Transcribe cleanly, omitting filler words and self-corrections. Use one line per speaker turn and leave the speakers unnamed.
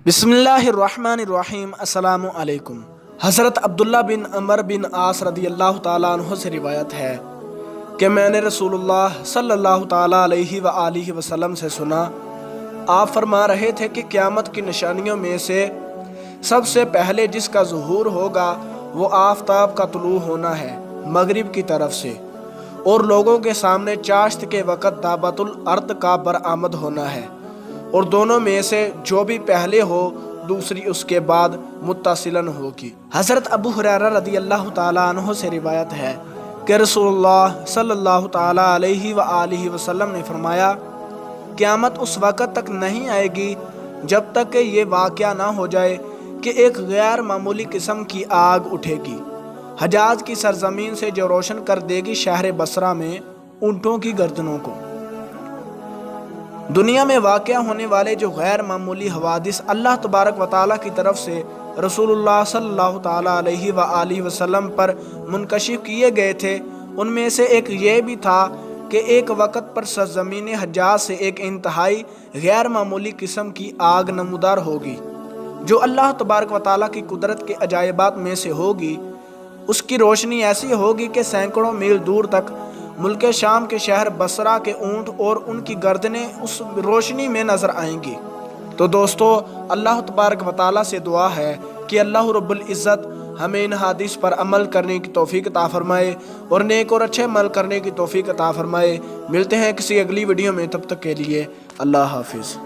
بسم اللہ الرحمن الرحیم۔ السلام علیکم۔ حضرت عبداللہ بن عمر بن عاص رضی اللہ تعالیٰ عنہ سے روایت ہے کہ میں نے رسول اللہ صلی اللہ تعالیٰ علیہ وآلہ وسلم سے سنا، آپ فرما رہے تھے کہ قیامت کی نشانیوں میں سے سب سے پہلے جس کا ظہور ہوگا وہ آفتاب کا طلوع ہونا ہے مغرب کی طرف سے، اور لوگوں کے سامنے چاشت کے وقت دابۃ الارض کا برآمد ہونا ہے، اور دونوں میں سے جو بھی پہلے ہو دوسری اس کے بعد متصلاً ہوگی۔ حضرت ابو ہریرہ رضی اللہ تعالیٰ عنہ سے روایت ہے کہ رسول اللہ صلی اللہ تعالیٰ علیہ وآلہ وسلم نے فرمایا، قیامت اس وقت تک نہیں آئے گی جب تک کہ یہ واقعہ نہ ہو جائے کہ ایک غیر معمولی قسم کی آگ اٹھے گی حجاز کی سرزمین سے، جو روشن کر دے گی شہر بصرہ میں اونٹوں کی گردنوں کو۔ دنیا میں واقع ہونے والے جو غیر معمولی حوادث اللہ تبارک و تعالیٰ کی طرف سے رسول اللہ صلی اللہ تعالیٰ علیہ وآلہ وسلم پر منکشف کیے گئے تھے، ان میں سے ایک یہ بھی تھا کہ ایک وقت پر سرزمین حجاز سے ایک انتہائی غیر معمولی قسم کی آگ نمودار ہوگی، جو اللہ تبارک و تعالیٰ کی قدرت کے عجائبات میں سے ہوگی۔ اس کی روشنی ایسی ہوگی کہ سینکڑوں میل دور تک ملک شام کے شہر بصرہ کے اونٹ اور ان کی گردنیں اس روشنی میں نظر آئیں گی۔ تو دوستو، اللہ تبارک و تعالیٰ سے دعا ہے کہ اللہ رب العزت ہمیں ان حدیث پر عمل کرنے کی توفیق عطا فرمائے اور نیک اور اچھے عمل کرنے کی توفیق عطا فرمائے۔ ملتے ہیں کسی اگلی ویڈیو میں، تب تک کے لیے اللہ حافظ۔